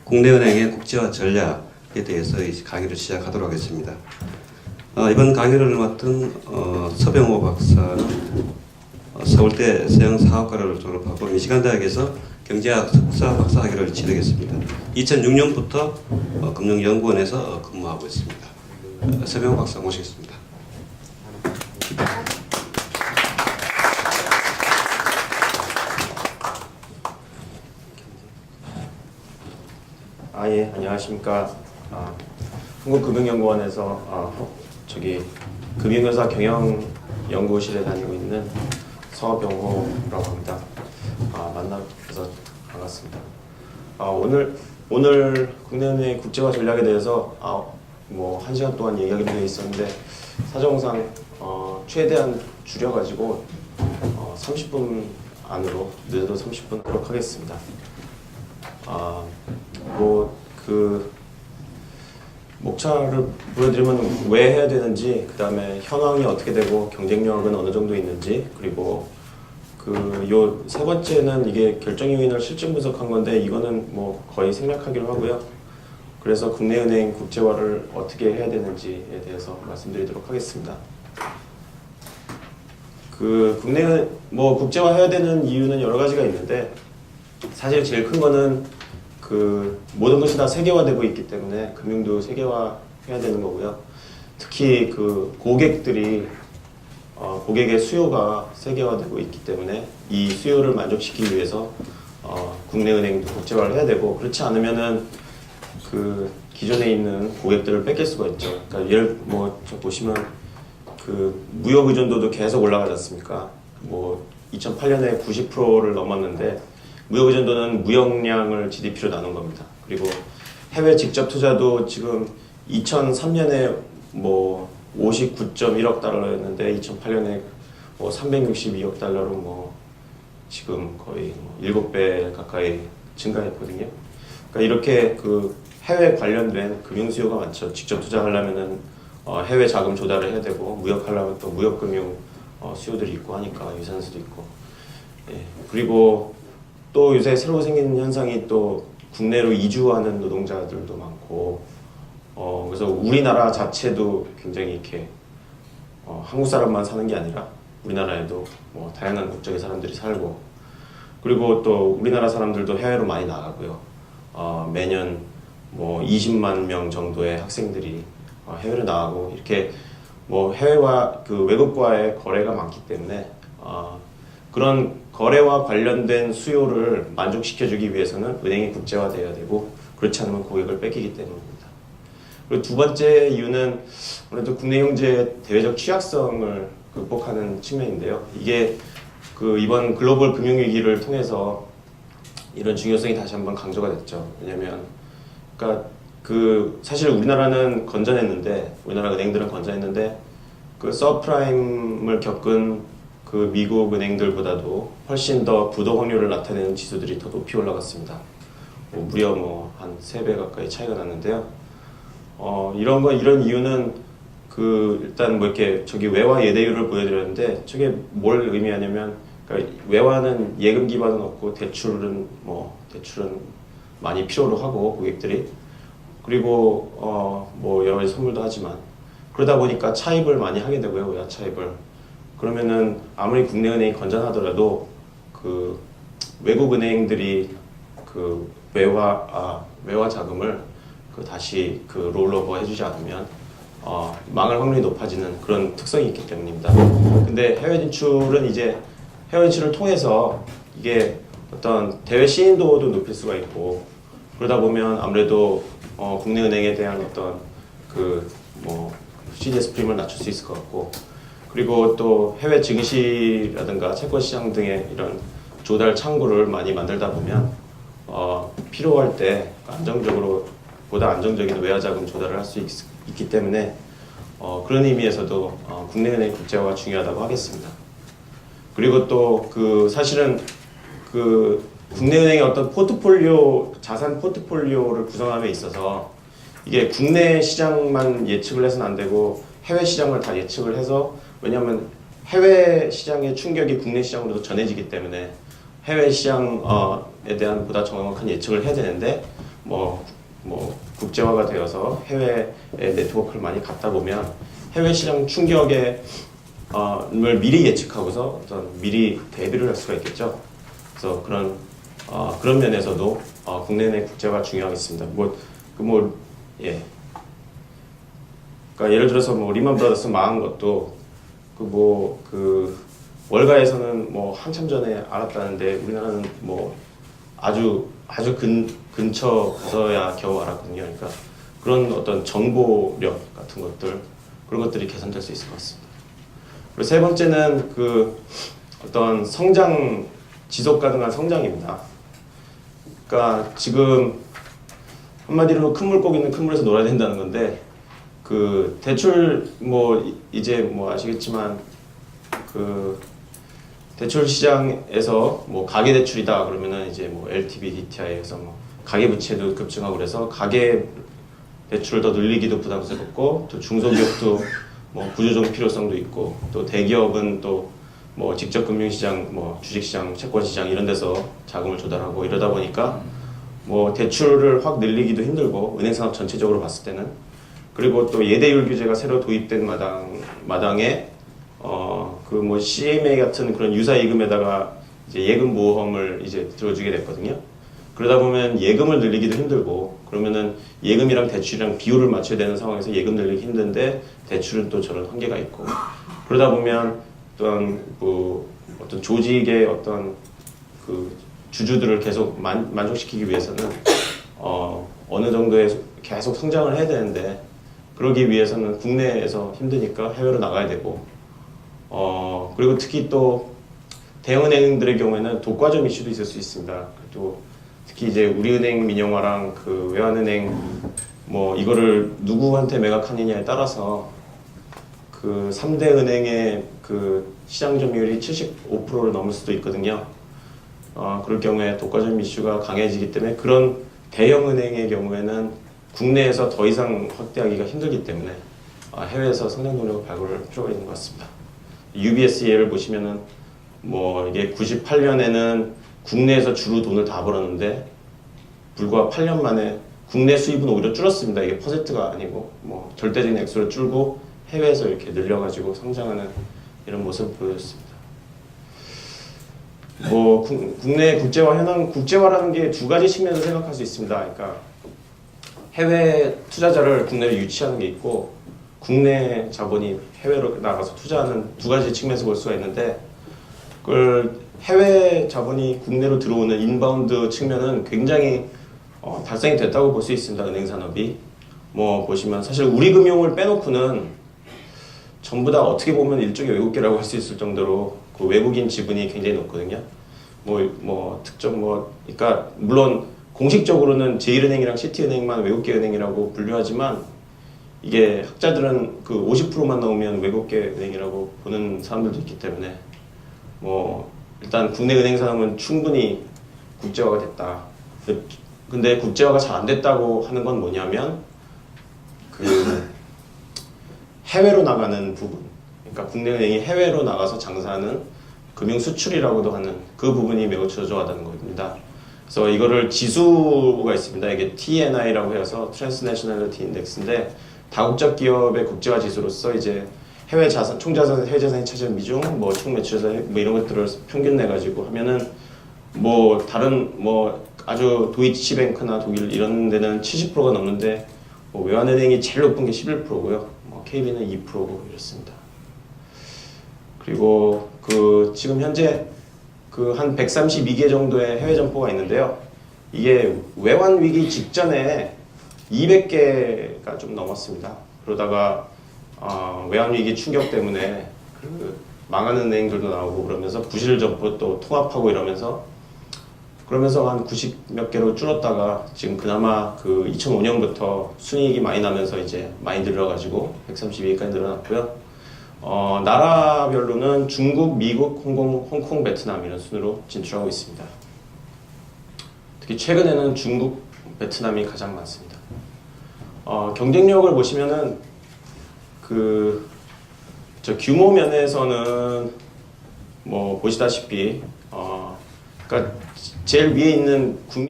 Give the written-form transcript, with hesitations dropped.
국내은행의 국제화 전략에 대해서 강의를 시작하도록 하겠습니다. 이번 강의를 맡은 서병호 박사는 서울대 서영사학과를 졸업하고 미시간 대학에서 경제학 석사 박사 학위를 취득했습니다. 2006년부터 금융연구원에서 근무하고 있습니다. 서병호 박사 모시겠습니다. 예, 안녕하십니까. 한국금융연구원에서 금융회사 경영연구실에 다니고 있는 서병호라고 합니다. 만나서 반갑습니다. 오늘 국내은행 국제화 전략에 대해서 1시간 동안 얘기하기로 되어 있었는데 사정상 최대한 줄여가지고 30분 안으로 늦어도 30분 하도록 하겠습니다. 목차를 보여드리면 왜 해야 되는지, 그 다음에 현황이 어떻게 되고 경쟁력은 어느 정도 있는지, 그리고 요 세 번째는 이게 결정 요인을 실증 분석한 건데 이거는 거의 생략하기로 하고요. 그래서 국내은행 국제화를 어떻게 해야 되는지에 대해서 말씀드리도록 하겠습니다. 국제화 해야 되는 이유는 여러 가지가 있는데 사실 제일 큰 거는 모든 것이 다 세계화되고 있기 때문에 금융도 세계화해야 되는 거고요. 특히 고객의 수요가 세계화되고 있기 때문에 이 수요를 만족시키기 위해서 국내은행도 국제화를 해야 되고, 그렇지 않으면은 기존에 있는 고객들을 뺏길 수가 있죠. 그러니까 보시면 무역 의존도도 계속 올라가지 않습니까? 2008년에 90%를 넘었는데 무역 의존도는 무역량을 GDP로 나눈 겁니다. 그리고 해외 직접 투자도 지금 2003년에 59.1억 달러였는데 2008년에 362억 달러로 지금 거의 7배 가까이 증가했거든요. 그러니까 이렇게 해외 관련된 금융 수요가 많죠. 직접 투자하려면은 해외 자금 조달을 해야 되고, 무역하려면 또 무역 금융 수요들이 있고 하니까 유산수도 있고. 그리고 또 요새 새로 생긴 현상이 또 국내로 이주하는 노동자들도 많고, 그래서 우리나라 자체도 굉장히 이렇게 한국 사람만 사는 게 아니라 우리나라에도 다양한 국적의 사람들이 살고, 그리고 또 우리나라 사람들도 해외로 많이 나가고요. 매년 20만 명 정도의 학생들이 해외로 나가고, 이렇게 해외와 외국과의 거래가 많기 때문에 그런 거래와 관련된 수요를 만족시켜주기 위해서는 은행이 국제화되어야 되고, 그렇지 않으면 고객을 뺏기기 때문입니다. 그리고 두 번째 이유는 아무래도 국내 경제의 대외적 취약성을 극복하는 측면인데요. 이게 이번 글로벌 금융위기를 통해서 이런 중요성이 다시 한번 강조가 됐죠. 왜냐면 사실 우리나라는 건전했는데, 우리나라 은행들은 건전했는데 서프라임을 겪은 미국 은행들보다도 훨씬 더 부도 확률을 나타내는 지수들이 더 높이 올라갔습니다. 무려 한 3배 가까이 차이가 났는데요. 이런 이유는 일단 이렇게 외화 예대율을 보여드렸는데, 저게 뭘 의미하냐면, 외화는 예금 기반은 없고 대출은 많이 필요로 하고 고객들이, 그리고 여러 가지 선물도 하지만, 그러다 보니까 차입을 많이 하게 되고요. 외화 차입을. 그러면은 아무리 국내은행이 건전하더라도 외국 은행들이 외화 자금을 다시 롤오버 해주지 않으면 망할 확률이 높아지는 그런 특성이 있기 때문입니다. 근데 해외 진출을 통해서 이게 어떤 대외 신인도도 높일 수가 있고, 그러다 보면 아무래도 국내은행에 대한 어떤 CDS 프리미엄을 낮출 수 있을 것 같고, 그리고 또 해외 증시라든가 채권 시장 등의 이런 조달 창구를 많이 만들다 보면 필요할 때 보다 안정적인 외화 자금 조달을 할 수 있기 때문에 그런 의미에서도 국내은행 국제화가 중요하다고 하겠습니다. 그리고 또 사실은 국내은행의 어떤 자산 포트폴리오를 구성함에 있어서 이게 국내 시장만 예측을 해서는 안 되고 해외 시장을 다 예측을 해서, 왜냐하면 해외 시장의 충격이 국내 시장으로도 전해지기 때문에 해외 시장에 대한 보다 정확한 예측을 해야 되는데, 뭐 국제화가 되어서 해외에 네트워크를 많이 갖다 보면 해외 시장 충격에 을 미리 예측하고서 어떤 미리 대비를 할 수가 있겠죠. 그래서 그런 면에서도 국내 내 국제화가 중요하겠습니다. 예. 그러니까 예를 들어서 뭐 리만 브라더스 망한 것도 월가에서는 뭐 한참 전에 알았다는데 우리나라는 뭐 아주 근처서야 겨우 알았거든요. 그러니까 그런 어떤 정보력 같은 그런 것들이 개선될 수 있을 것 같습니다. 그리고 세 번째는 어떤 지속 가능한 성장입니다. 그러니까 지금 한마디로 큰 물고기는 큰 물에서 놀아야 된다는 건데 대출 이제 아시겠지만 대출 시장에서 가계 대출이다 그러면은 이제 LTV, DTI에서 가계 부채도 급증하고 그래서 가계 대출을 더 늘리기도 부담스럽고 또 중소기업도 구조적 필요성도 있고 또 대기업은 또 직접 금융시장, 주식시장, 채권시장 이런 데서 자금을 조달하고 이러다 보니까 대출을 확 늘리기도 힘들고 은행산업 전체적으로 봤을 때는 그리고 또 예대율 규제가 새로 도입된 마당에 CMA 같은 그런 유사이금에다가 이제 예금 보험을 이제 들어주게 됐거든요. 그러다 보면 예금을 늘리기도 힘들고 그러면은 예금이랑 대출이랑 비율을 맞춰야 되는 상황에서 예금 늘리기 힘든데 대출은 또 저런 한계가 있고 그러다 보면 어떤 조직의 어떤 주주들을 계속 만족시키기 위해서는 어느 정도의 계속 성장을 해야 되는데 그러기 위해서는 국내에서 힘드니까 해외로 나가야 되고 그리고 특히 또 대형은행들의 경우에는 독과점 이슈도 있을 수 있습니다. 또 특히 이제 우리은행 민영화랑 외환은행 이거를 누구한테 매각하느냐에 따라서 3대 은행의 시장 점유율이 75%를 넘을 수도 있거든요. 그럴 경우에 독과점 이슈가 강해지기 때문에 그런 대형 은행의 경우에는 국내에서 더 이상 확대하기가 힘들기 때문에 해외에서 성장 동력을 발굴할 필요가 있는 것 같습니다. UBS 예를 보시면은 이게 98년에는 국내에서 주로 돈을 다 벌었는데 불과 8년 만에 국내 수입은 오히려 줄었습니다. 이게 퍼센트가 아니고 절대적인 액수를 줄고 해외에서 이렇게 늘려가지고 성장하는 이런 모습을 보여줬습니다. 국내 국제화라는 게 두 가지 측면을 생각할 수 있습니다. 그러니까 해외 투자자를 국내로 유치하는 게 있고 국내 자본이 해외로 나가서 투자하는 두 가지 측면에서 볼 수가 있는데 그걸 해외 자본이 국내로 들어오는 인바운드 측면은 굉장히 달성이 됐다고 볼 수 있습니다. 은행 산업이 보시면 사실 우리 금융을 빼놓고는 전부 다 어떻게 보면 일종의 외국계라고 할 수 있을 정도로 외국인 지분이 굉장히 높거든요. 그러니까 물론 공식적으로는 제1은행이랑 시티은행만 외국계 은행이라고 분류하지만 이게 학자들은 50%만 넘으면 외국계 은행이라고 보는 사람들도 있기 때문에 일단 국내 은행 산업은 충분히 국제화가 됐다. 근데 국제화가 잘 안 됐다고 하는 건 뭐냐면 해외로 나가는 부분, 그러니까 국내 은행이 해외로 나가서 장사하는 금융 수출이라고도 하는 그 부분이 매우 저조하다는 겁니다. 그래서 이거를 지수가 있습니다. 이게 TNI라고 해서 Transnationality Index인데 다국적 기업의 국제화 지수로서 이제 해외 자산, 총자산, 해외 자산이 차지하는 비중, 총 매출자산 이런 것들을 평균 내 가지고 하면은 다른 아주 도이치뱅크나 독일 이런 데는 70%가 넘는데 외환은행이 제일 높은 게 11%고요. KB는 2%고 이렇습니다. 그리고 지금 현재 한 132개 정도의 해외 점포가 있는데요. 이게 외환 위기 직전에 200개가 좀 넘었습니다. 그러다가 외환 위기 충격 때문에 망하는 은행들도 나오고 그러면서 부실 점포 또 통합하고 이러면서 한 90 몇 개로 줄었다가 지금 그나마 2005년부터 순이익이 많이 나면서 이제 많이 늘어가지고 132개까지 늘어났고요. 나라별로는 중국, 미국, 홍콩, 베트남 이런 순으로 진출하고 있습니다. 특히 최근에는 중국, 베트남이 가장 많습니다. 경쟁력을 보시면은 저 규모 면에서는 보시다시피 그러니까 제일 위에 있는